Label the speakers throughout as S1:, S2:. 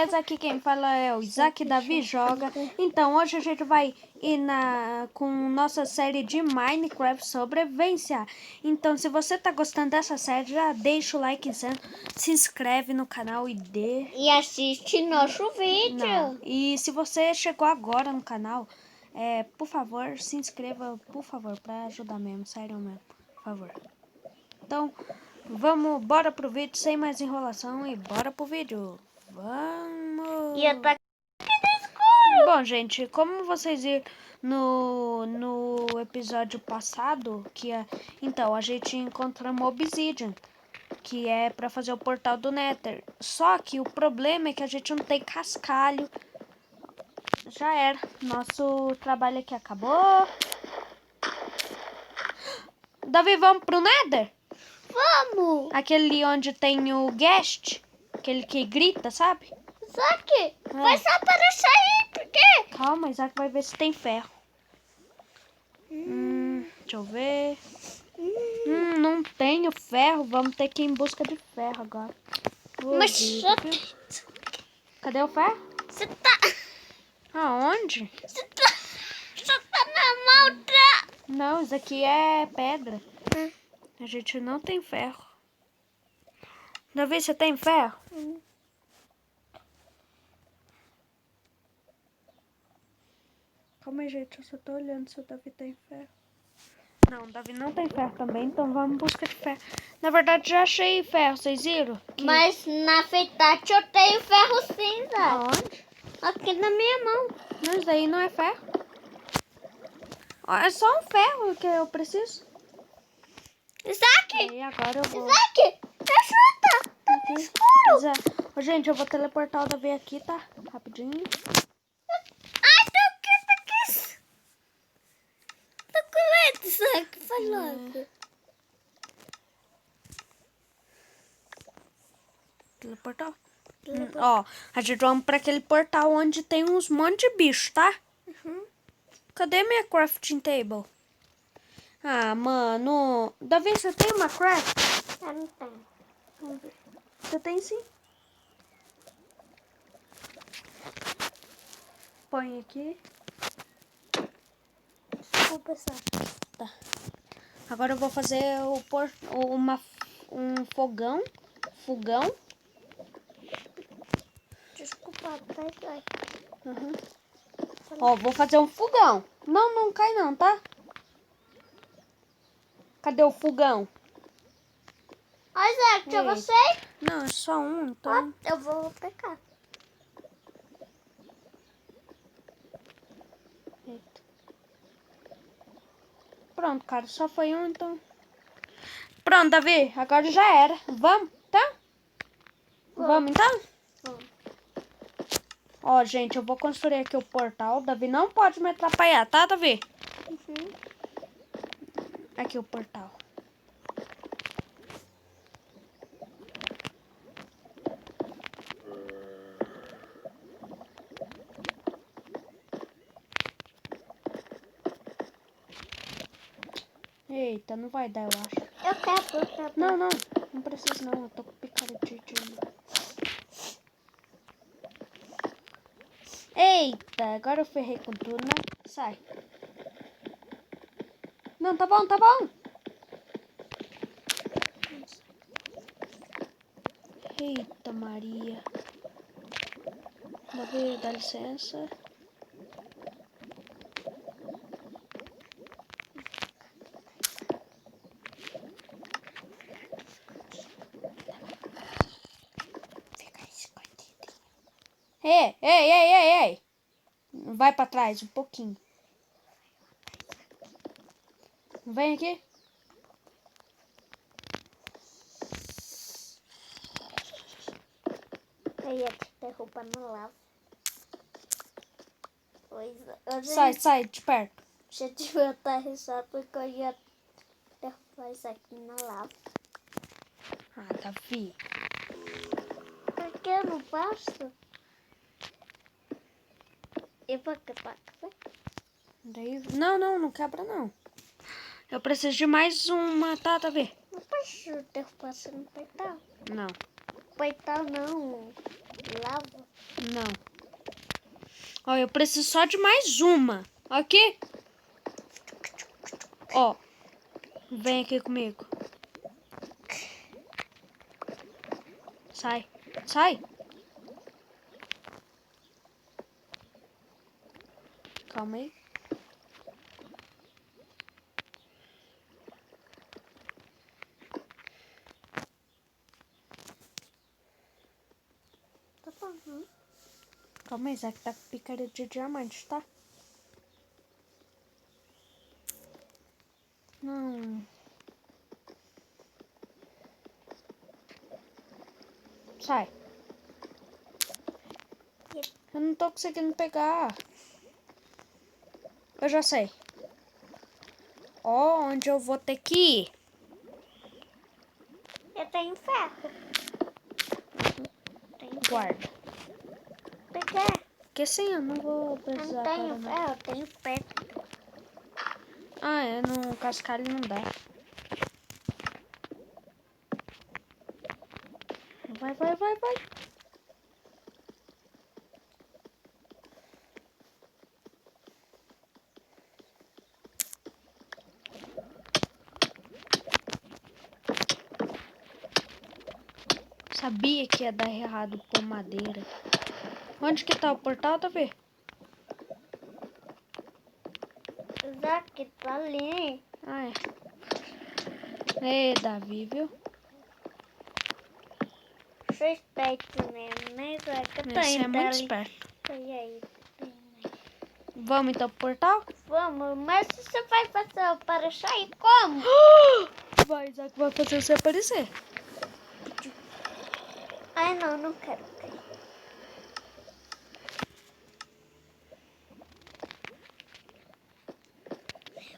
S1: beleza? Aqui quem fala é o Isaac Davi Joga. Então, hoje a gente vai ir com nossa série de Minecraft sobrevivência. Então, se você tá gostando dessa série, já deixa o like, se inscreve no canal
S2: e assiste nosso vídeo.
S1: Não. E se você chegou agora no canal, por favor, se inscreva, por favor, pra ajudar mesmo, sério mesmo, por favor. Então, bora pro vídeo, sem mais enrolação, e bora pro vídeo. Vamos!
S2: E eu tô aqui no escuro.
S1: Bom, gente, como vocês viram no episódio passado, então, a gente encontrou uma obsidian, que é pra fazer o portal do Nether. Só que o problema é que a gente não tem cascalho. Já era. Nosso trabalho aqui acabou. Davi, vamos pro Nether?
S2: Vamos!
S1: Aquele onde tem o guest, aquele que grita, sabe?
S2: Isaac, vai só aparecer aí, por quê?
S1: Calma, Isaac vai ver se tem ferro. Deixa eu ver. Não tenho ferro, vamos ter que ir em busca de ferro agora.
S2: Mas
S1: Vida, viu? Cadê o ferro?
S2: você tá...
S1: Aonde?
S2: Você tá na malta.
S1: Não, isso aqui é pedra. A gente não tem ferro. Davi, você tem ferro? Calma aí, gente. Eu só tô olhando se o Davi tem ferro. Não, o Davi não tem ferro também, então vamos buscar ferro. Na verdade, já achei ferro, vocês viram?
S2: Mas na verdade eu tenho ferro cinza.
S1: Aonde?
S2: Aqui na minha mão.
S1: Não, isso daí não é ferro. Ó, é só um ferro que eu preciso.
S2: Isaac!
S1: E agora eu vou...
S2: Isaac, me ajuda! Tá no escuro.
S1: Ô, gente, eu vou teleportar o Davi aqui, tá? Rapidinho.
S2: Ai, tô aqui. Tô com medo, Isaac. Vai logo.
S1: Teleportar? Ó, a gente vamos pra aquele portal onde tem uns monte de bicho, tá? Cadê minha crafting table? Ah, mano. Davi, você tem uma craft?
S2: Eu não tenho.
S1: Vamos ver. Você tem sim. Põe aqui.
S2: Desculpa, Isaac.
S1: Tá. Agora eu vou fazer um fogão. Fogão.
S2: Desculpa, tá, Isaac?
S1: Ó, vou fazer um fogão. Não cai não, tá? Cadê o fogão?
S2: Ó, Isaac, eu
S1: Ei.
S2: você?
S1: Não, é só um, então.
S2: Ó, eu vou pegar.
S1: Eita. Pronto, cara, só foi um, então. Pronto, Davi, agora já era. Vamos, tá? Vamos então?
S2: Vamos.
S1: Ó, gente, eu vou construir aqui o portal. Davi não pode me atrapalhar, tá, Davi? Aqui o portal. Eita, não vai dar, eu acho.
S2: Eu quero.
S1: Não precisa não, eu tô com picareta. Eita, agora eu ferrei com tudo, né? Sai. Não, tá bom. Eita, Maria. Davi, dá licença. Ei. Vai pra trás um pouquinho. Vem aqui.
S2: Eu ia te derrubar no lava.
S1: Sai de perto.
S2: Já devia estar risado porque eu ia derrubar isso aqui na lava.
S1: Ah, Davi.
S2: Por que eu não posso? Eu vou quebrar, né?
S1: Daí... Não quebra não. Eu preciso de mais uma, tá, Davi?
S2: Não posso derrubar você no portal.
S1: Não.
S2: Portal não. Lava.
S1: Não. Ó, eu preciso só de mais uma. Aqui. Ó. Vem aqui comigo. Sai. Sai. Calma aí.
S2: Tá bom.
S1: Calma aí, Isaac tá com picareta de diamante, tá? Não. Sai. Eu não tô conseguindo pegar. Eu já sei. Ó, onde eu vou ter que ir.
S2: Eu tenho ferro.
S1: Guarda.
S2: Por quê?
S1: Porque sim, eu não vou
S2: Eu
S1: precisar
S2: não tenho
S1: agora, não.
S2: ferro, eu tenho pedra.
S1: Ah, é, no cascalho não dá. Vai, vai, vai, vai. Sabia que ia dar errado por madeira. Onde que tá o portal, Davi?
S2: Isaac, tá ali.
S1: Ah, é. Ei, Davi, viu?
S2: Sou esperto mesmo, né, Isaac? Eu tô
S1: Você é
S2: indo
S1: muito
S2: ali.
S1: esperto.
S2: E aí?
S1: Vamos então pro portal?
S2: Vamos, mas você vai fazer eu para sair como?
S1: Vai, Isaac, vai fazer você aparecer.
S2: Ai, não, não quero.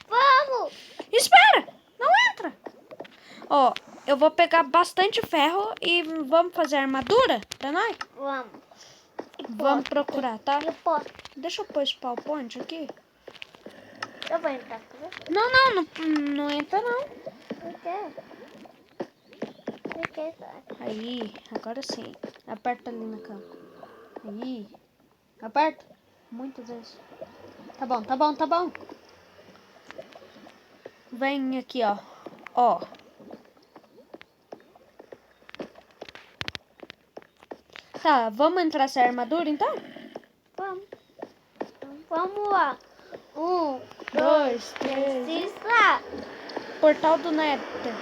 S2: Vamos!
S1: Espera! Não entra! Ó, eu vou pegar bastante ferro e vamos fazer armadura pra nós?
S2: Vamos.
S1: Vamos procurar, tá?
S2: Eu posso.
S1: Deixa eu pôr esse PowerPoint aqui.
S2: Eu vou entrar com você.
S1: Não entra não.
S2: Por quê? Por quê, Isaac?
S1: Aí, agora sim. Aperta ali na cama. Aí. Aperta. Muitas vezes. Tá bom, tá bom, tá bom. Vem aqui, ó. Ó. Tá, vamos entrar essa armadura então?
S2: Vamos. Vamos lá. 1,
S1: 2,
S2: 3,
S1: 3.
S2: lá.
S1: Portal do Nether.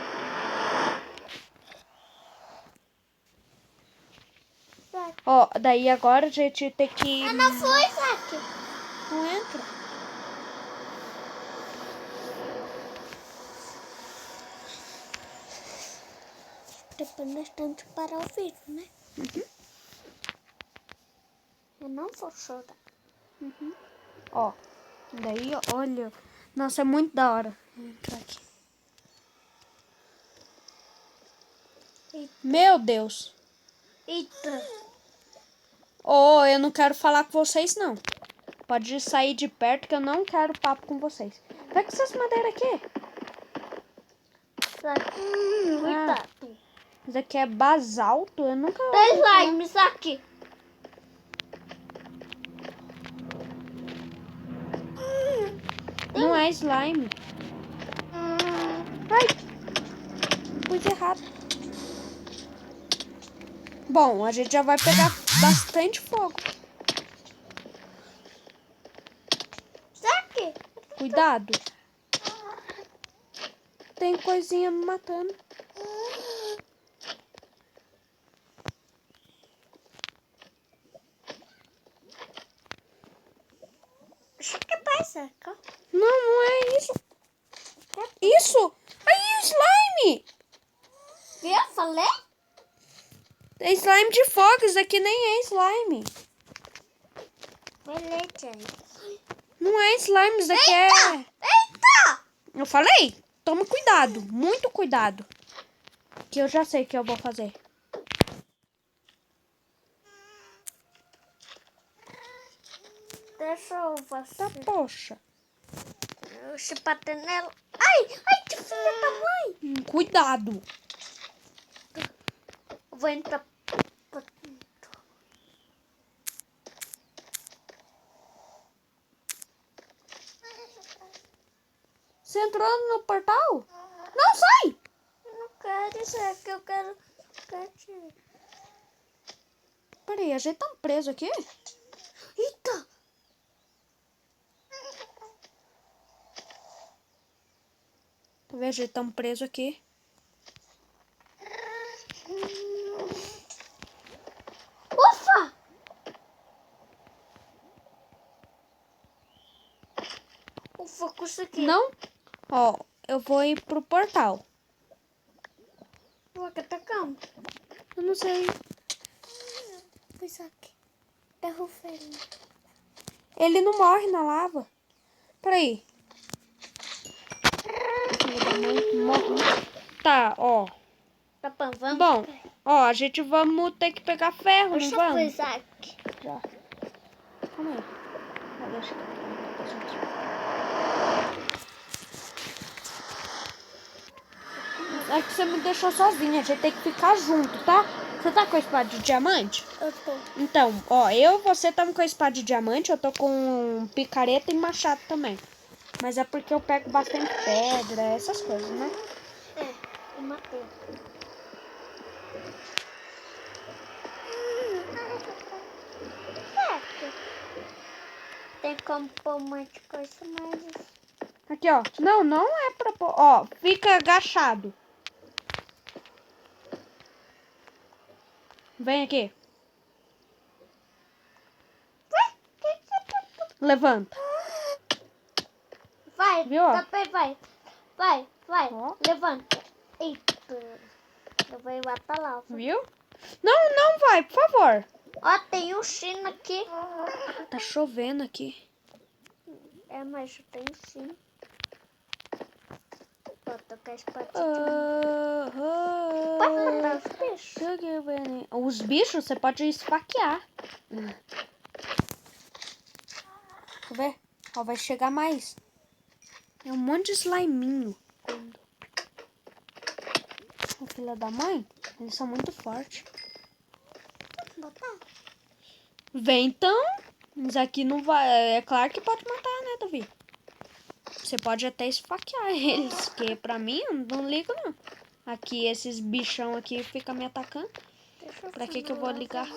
S2: Isaac.
S1: Ó, daí agora a gente tem que...
S2: Eu não fui, Isaac.
S1: Não entra.
S2: Depois nós temos que parar o vídeo, né?
S1: Uhum.
S2: Eu não vou chorar.
S1: Ó, daí, olha. Nossa, é muito da hora. Vou entrar aqui. Meu Deus.
S2: Eita.
S1: Ó, eu não quero falar com vocês, não. Pode sair de perto que eu não quero papo com vocês. Pega essas madeiras aqui.
S2: Isaac. Cuidado.
S1: Isso aqui é basalto. Eu nunca...
S2: Tem slime, Isaac.
S1: Não é slime. Ai, pus errado. Bom, a gente já vai pegar bastante fogo.
S2: Isaac.
S1: Cuidado. Tem coisinha me matando.
S2: Deixa eu quebrar, Isaac.
S1: Não é isso. Isso! Aí, slime!
S2: Viu? Eu falei?
S1: É slime de fogo. Isso aqui nem é slime.
S2: Beleza.
S1: Não é slime. Isso aqui é...
S2: Eita!
S1: Eu falei? Toma cuidado. Muito cuidado. Que eu já sei o que eu vou fazer.
S2: Deixa eu fazer.
S1: Tá, poxa.
S2: Deixa eu bater nela. Ai, que filha da mãe.
S1: Cuidado.
S2: Vou entrar.
S1: Você entrou no portal? Não, sai!
S2: Eu não quero, Isaac. Eu quero gatinho.
S1: Peraí, a gente tá preso aqui?
S2: Eita!
S1: Tá vendo? A gente tá preso aqui.
S2: Ufa! Ufa, consegui.
S1: Não? Ó, eu vou ir pro portal.
S2: Ufa, tá calmo.
S1: Eu não sei.
S2: Isaac. Derrubei ele.
S1: Ele não morre na lava. Peraí. Filho da mãe, morre. Tá, ó.
S2: Tá bom, vamos.
S1: Bom, ó, a gente vamos ter que pegar ferro, não
S2: Deixa eu ver,
S1: vamos?
S2: Isaac.
S1: Já. Calma aí. Ah, deixa eu... É que você me deixou sozinha, a gente tem que ficar junto, tá? Você tá com a espada de diamante?
S2: Eu tô.
S1: Então, ó, eu e você estamos com a espada de diamante, eu tô com picareta e machado também. Mas é porque eu pego bastante pedra, essas coisas, né?
S2: É, eu matei. Tem como pôr um monte de coisa, mas...
S1: Aqui, ó. Não, não é pra pôr. Ó, fica agachado. Vem aqui. Levanta.
S2: Vai,
S1: Viu, ó?
S2: tapei, vai. Vai, vai.
S1: Ó.
S2: Levanta. Eita. Eu vou ir lá pra lá.
S1: Viu? Não, não vai, por favor.
S2: Ó, tem um sino aqui.
S1: Tá chovendo aqui.
S2: É, mas tem um sino. Vou tocar a espada. Pode matar os bichos.
S1: Os bichos você pode esfaquear. Quer ver? Ó, vai chegar mais. É um monte de sliminho. A filha da mãe, eles são muito fortes.
S2: Botar.
S1: Vem então. Mas aqui não vai. É claro que pode matar, né, Davi? Você pode até esfaquear eles, que pra mim eu não ligo não. Aqui esses bichão aqui ficam me atacando.
S2: Deixa eu
S1: Pra que
S2: ver
S1: eu vou
S2: lá.
S1: ligar?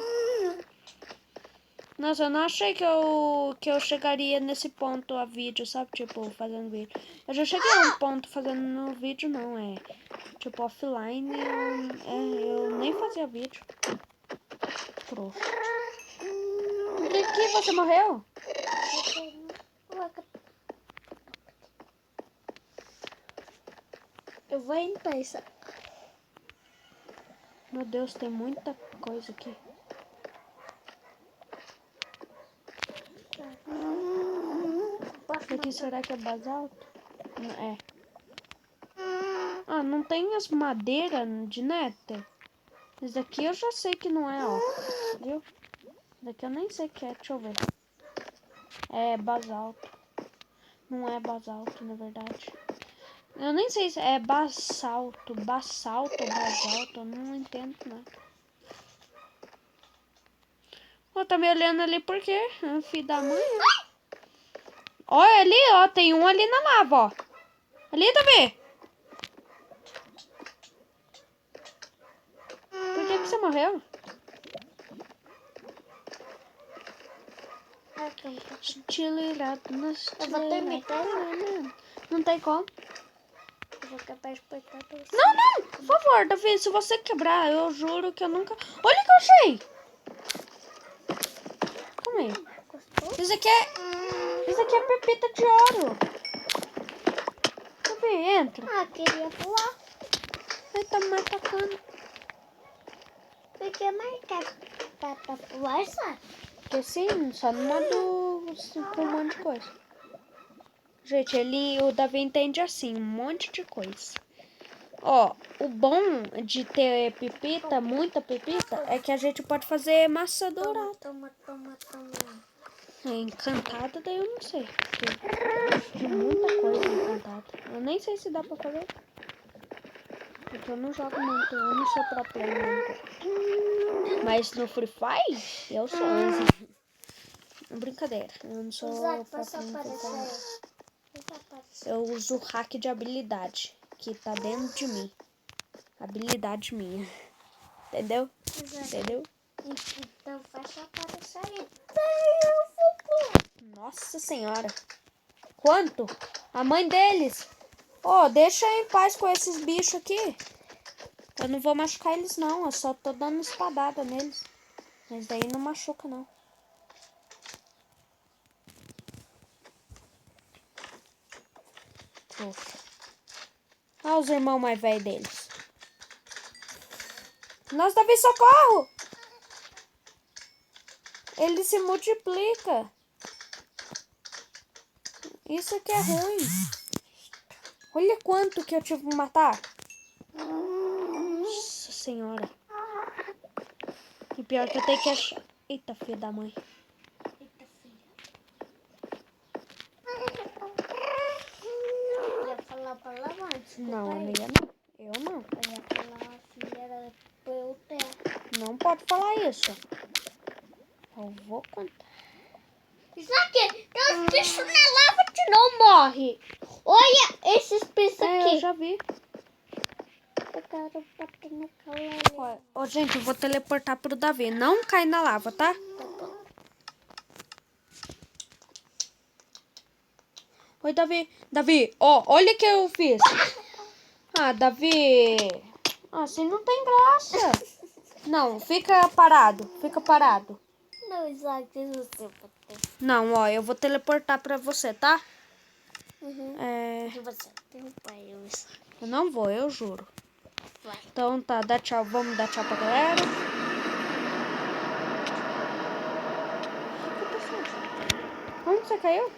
S1: Nossa, eu não achei que eu chegaria nesse ponto a vídeo, sabe? Tipo, fazendo vídeo. Eu já cheguei a um ponto fazendo no vídeo, não. É tipo offline. Eu nem fazia vídeo. Trouxa. Por que você morreu?
S2: Eu vou entrar, isso.
S1: Meu Deus, tem muita coisa aqui. Isso aqui será que é basalto? Não, é. Ah, não tem as madeiras de Nether? Esse daqui eu já sei que não é, ó. Viu? Esse daqui eu nem sei o que é, deixa eu ver. É basalto. Não é basalto, na verdade. Eu nem sei se é basalto. Basalto ou basalto, eu não entendo nada. Ó, tá me olhando ali por quê? Filho da mãe. Olha ali, ó. Tem um ali na lava, ó. Ali, Davi. Por que você morreu? Estilirado na
S2: Eu vou terminar.
S1: Não tem como.
S2: Eu vou quebrar os peitados.
S1: Não, não. Por favor, Davi. Se você quebrar, eu juro que eu nunca... Olha o que eu achei. Calma aí.
S2: Gostou?
S1: Isso aqui é pepita de ouro. Davi, entra.
S2: Ah, queria pular.
S1: Ele tá me atacando.
S2: Porque marcar pra pular, sabe?
S1: Porque sim, só no modo com um monte de coisa. Gente, o Davi entende assim, um monte de coisa. Ó, o bom de ter pepita, muita pepita, é que a gente pode fazer massa dourada.
S2: Toma.
S1: É encantada, daí eu não sei. Porque de muita coisa encantada. Eu nem sei se dá pra fazer. Porque eu não jogo muito, eu não sou pro player. Mas no Free Fire, eu sou. Brincadeira, eu não sou
S2: Isaac,
S1: pro
S2: posso
S1: player.
S2: aparecer aí? Posso aparecer?
S1: Eu uso o hack de habilidade, que tá dentro de mim. Habilidade minha. Entendeu? Entendeu?
S2: Então fecha para sair.
S1: Nossa senhora. Quanto? A mãe deles. Ô, deixa eu em paz com esses bichos aqui. Eu não vou machucar eles não. Eu só tô dando espadada neles. Mas daí não machuca não. Poxa. Olha os irmãos mais velhos deles. Nossa, Davi, socorro! Ele se multiplica. Isso aqui é ruim. Olha quanto que eu tive que matar. Nossa senhora. E pior que eu tenho que achar... Eita, filho da mãe.
S2: Eita, filha. Eu ia falar palavrão, desculpa
S1: Não,
S2: aí.
S1: amiga, não. Eu não.
S2: Eu ia falar, filha, era pra eu ter.
S1: Não pode falar isso. Eu vou contar.
S2: Isso aqui, tem os bichos na lava que não morre. Olha esses bichos
S1: É,
S2: aqui.
S1: eu já vi.
S2: Eu quero bater no calor.
S1: Ó, gente, eu vou teleportar pro Davi. Não cai na lava, tá? Oi, Davi. Davi, ó, olha o que eu fiz. Ah, Davi. Ah, assim não tem graça. Não, fica parado. Fica parado.
S2: Não, Isaac, você bater.
S1: Não, ó, eu vou teleportar pra você, tá?
S2: Uhum.
S1: É...
S2: Que você tem um pai, eu Isaac.
S1: Eu não vou, eu juro.
S2: Vai.
S1: Então tá, dá tchau. Vamos dar tchau pra galera. Onde você caiu?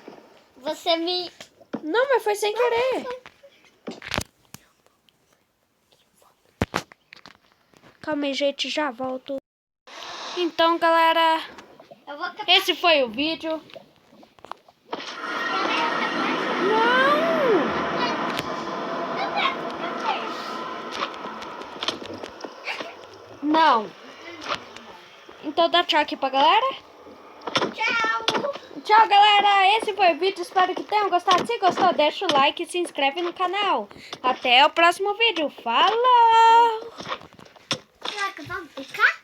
S2: Você me...
S1: Não, mas foi sem querer. Calma aí, gente, já volto. Então, galera,
S2: Eu vou catar.
S1: esse foi o vídeo. Não. Então dá tchau aqui pra galera.
S2: Tchau.
S1: Tchau, galera. Esse foi o vídeo. Espero que tenham gostado. Se gostou, deixa o like e se inscreve no canal. Até o próximo vídeo. Falou!
S2: Será que vamos ficar?